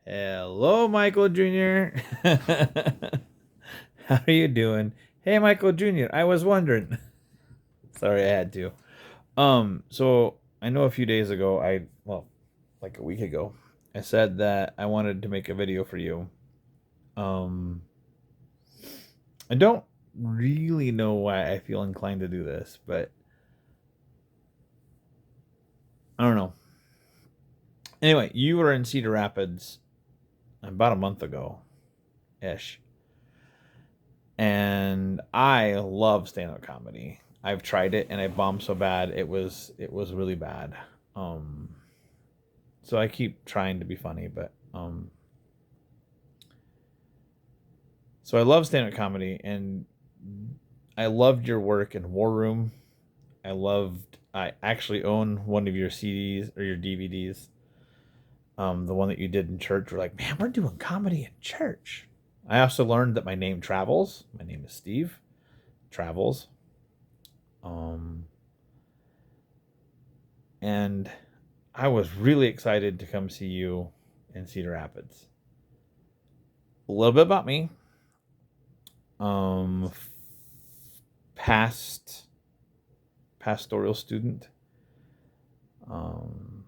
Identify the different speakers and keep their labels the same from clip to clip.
Speaker 1: Hello, Michael Jr. How are you doing? Hey, Michael Jr. I was wondering. Sorry, I had to. So I know a few days ago, like a week ago, I said that I wanted to make a video for you. Um, I don't really know why I feel inclined to do this, but I don't know. Anyway, you were in Cedar Rapids about a month ago, ish. And I love stand-up comedy. I've tried it and I bombed so bad it was really bad. Um, so I keep trying to be funny, but so I love stand-up comedy and I loved your work in War Room. I actually own one of your CDs or your DVDs. The one that you did in church. We're like, man, we're doing comedy in church. I also learned that my name travels. My name is Steve. Travels. Um, and I was really excited to come see you in Cedar Rapids. A little bit about me. Um, past pastoral student. Um,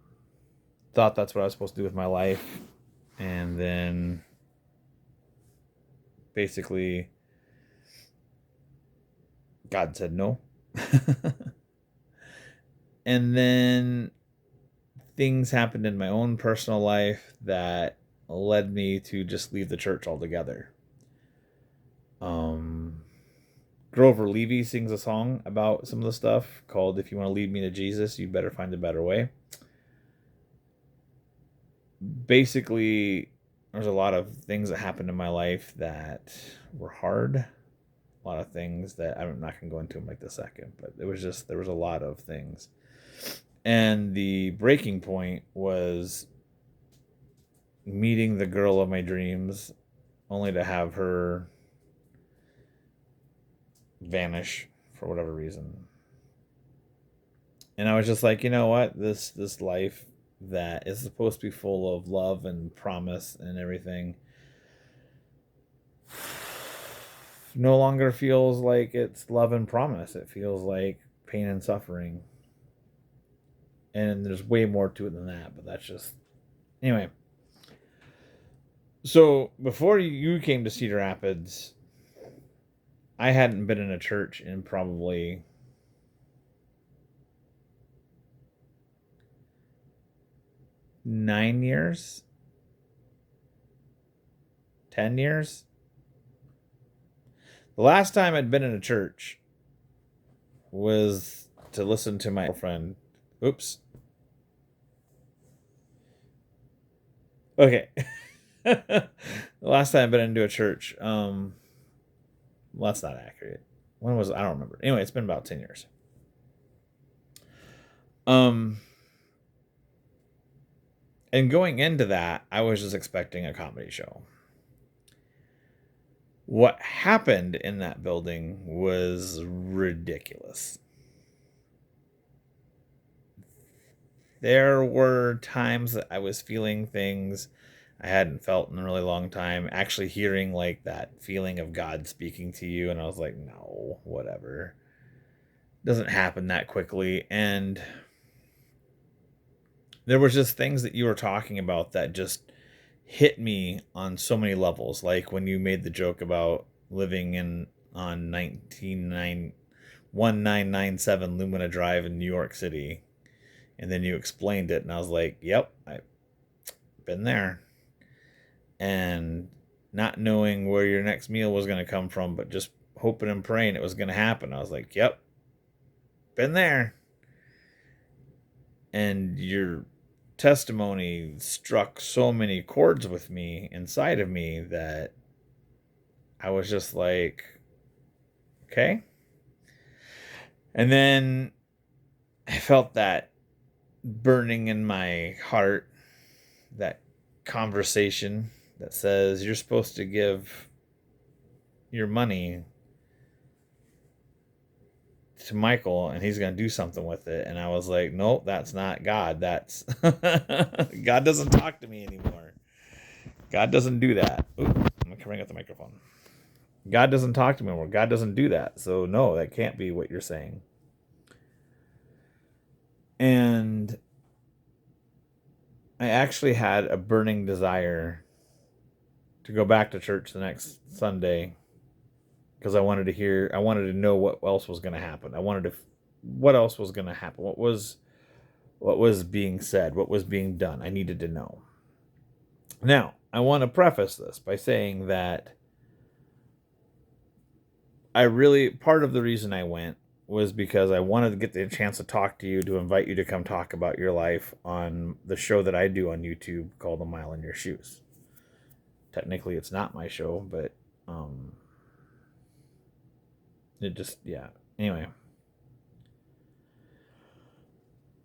Speaker 1: thought that's what I was supposed to do with my life, and then basically God said no. And then things happened in my own personal life that led me to just leave the church altogether. Um, Grover Levy sings a song about some of the stuff called "If You Want to Lead Me to Jesus, You Better Find a Better Way." Basically, there's a lot of things that happened in my life that were hard. A lot of things that I'm not going to go into them like the second, but there was a lot of things. And the breaking point was meeting the girl of my dreams, only to have her vanish for whatever reason. And I was just like, you know what? This life that is supposed to be full of love and promise and everything no longer feels like it's love and promise. It feels like pain and suffering. And there's way more to it than that, but that's just anyway. So before you came to Cedar Rapids, I hadn't been in a church in probably 9 years, 10 years. The last time I'd been in a church was to listen to my girlfriend. Oops. Okay. The last time I've been into a church, well, that's not accurate. When was I don't remember. Anyway, it's been about 10 years. Um, and going into that, I was just expecting a comedy show. What happened in that building was ridiculous. There were times that I was feeling things I hadn't felt in a really long time. Actually, hearing like that feeling of God speaking to you, and I was like, no, whatever. Doesn't happen that quickly. And there was just things that you were talking about that just hit me on so many levels. Like when you made the joke about living in on 1997 Lumina Drive in New York City, and then you explained it, and I was like, "Yep, I've been there." And not knowing where your next meal was going to come from, but just hoping and praying it was going to happen. I was like, "Yep, been there." And your testimony struck so many chords with me inside of me that I was just like, okay. And then I felt that burning in my heart, that conversation that says you're supposed to give your money to Michael and he's going to do something with it. And I was like, nope, that's not God. That's God doesn't talk to me anymore. God doesn't do that. Ooh, I'm covering up the microphone. God doesn't talk to me anymore. God doesn't do that. So no, that can't be what you're saying. And I actually had a burning desire to go back to church the next Sunday because I wanted to know what else was going to happen. What else was going to happen? What was being said? What was being done? I needed to know. Now, I want to preface this by saying that part of the reason I went was because I wanted to get the chance to talk to you, to invite you to come talk about your life on the show that I do on YouTube called A Mile in Your Shoes. Technically, it's not my show, but it just, yeah. Anyway.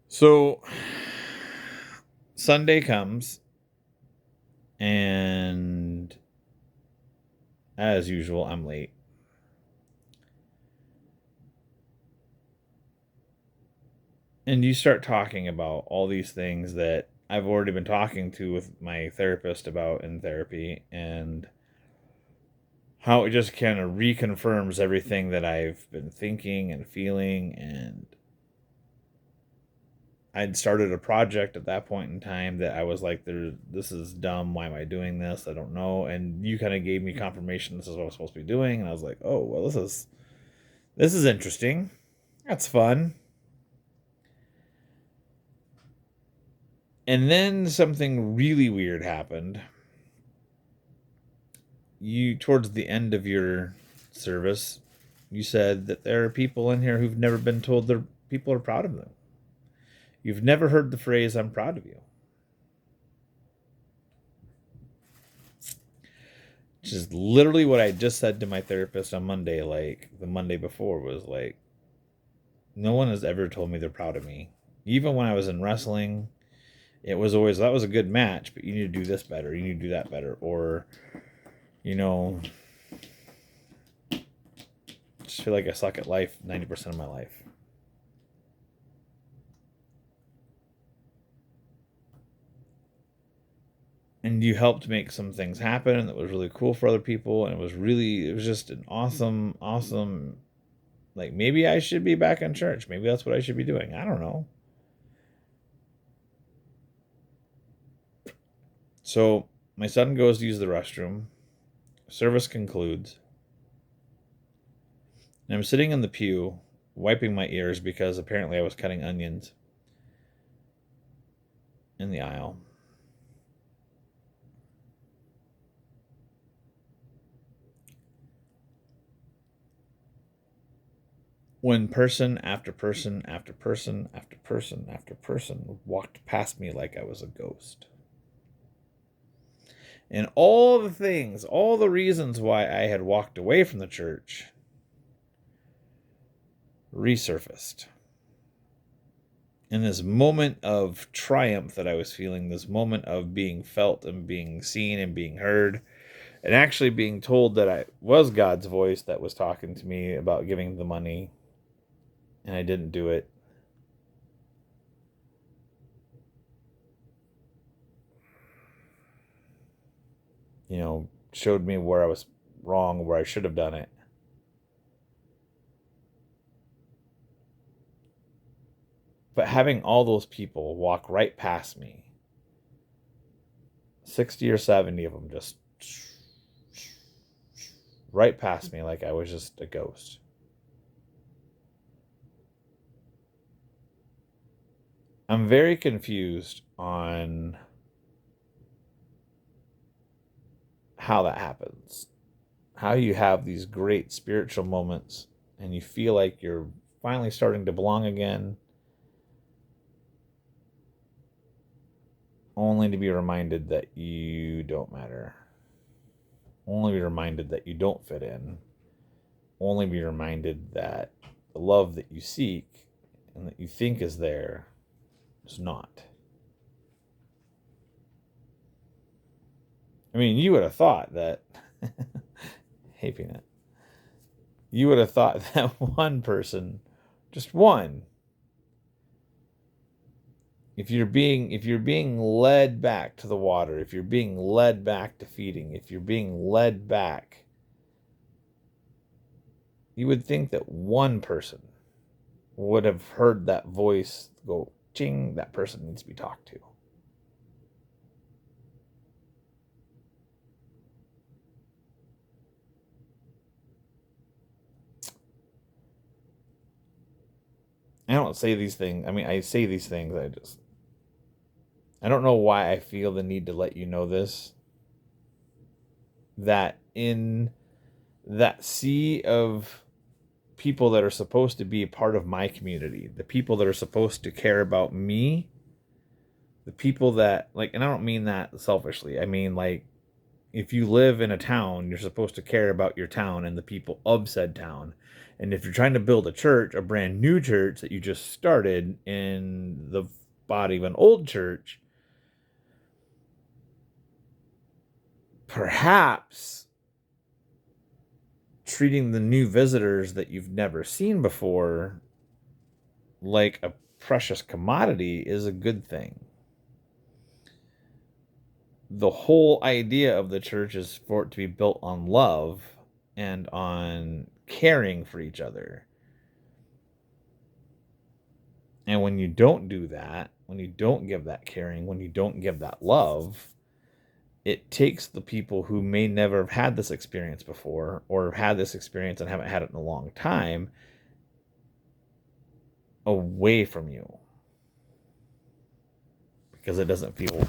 Speaker 1: So, Sunday comes, and as usual, I'm late. And you start talking about all these things that I've already been talking to with my therapist about in therapy, and how it just kind of reconfirms everything that I've been thinking and feeling. And I'd started a project at that point in time that I was like, this is dumb. Why am I doing this? I don't know. And you kind of gave me confirmation this is what I was supposed to be doing. And I was like, oh, well, this is interesting. That's fun. And then something really weird happened. Towards the end of your service, you said that there are people in here who've never been told their people are proud of them. You've never heard the phrase, I'm proud of you. Which is literally what I just said to my therapist on Monday, like the Monday before, was like, no one has ever told me they're proud of me. Even when I was in wrestling, it was always, that was a good match, but you need to do this better. You need to do that better. Or, just feel like I suck at life 90% of my life. And you helped make some things happen, and that was really cool for other people. And it was just an awesome, like, maybe I should be back in church. Maybe that's what I should be doing. I don't know. So my son goes to use the restroom. Service concludes. And I'm sitting in the pew, wiping my ears because apparently I was cutting onions in the aisle. When person after person after person after person after person walked past me like I was a ghost. And all the things, all the reasons why I had walked away from the church resurfaced. In this moment of triumph that I was feeling, this moment of being felt and being seen and being heard, and actually being told that I was God's voice that was talking to me about giving the money, and I didn't do it. Showed me where I was wrong, where I should have done it. But having all those people walk right past me, 60 or 70 of them just right past me like I was just a ghost. I'm very confused on how that happens. How you have these great spiritual moments and you feel like you're finally starting to belong again, only to be reminded that you don't matter. Only be reminded that you don't fit in. Only be reminded that the love that you seek and that you think is there is not. I mean, you would have thought that, hey, Peanut, you would have thought that one person, just one, if you're being led back to the water, if you're being led back to feeding, if you're being led back, you would think that one person would have heard that voice go, ching, that person needs to be talked to. I don't say these things. I mean, I say these things. I don't know why I feel the need to let you know this. That in that sea of people that are supposed to be part of my community, the people that are supposed to care about me, the people that, like, and I don't mean that selfishly. I mean, like, if you live in a town, you're supposed to care about your town and the people of said town. And if you're trying to build a church, a brand new church that you just started in the body of an old church, perhaps treating the new visitors that you've never seen before like a precious commodity is a good thing. The whole idea of the church is for it to be built on love and on caring for each other. And when you don't do that, when you don't give that caring, when you don't give that love, it takes the people who may never have had this experience before or have had this experience and haven't had it in a long time away from you because it doesn't feel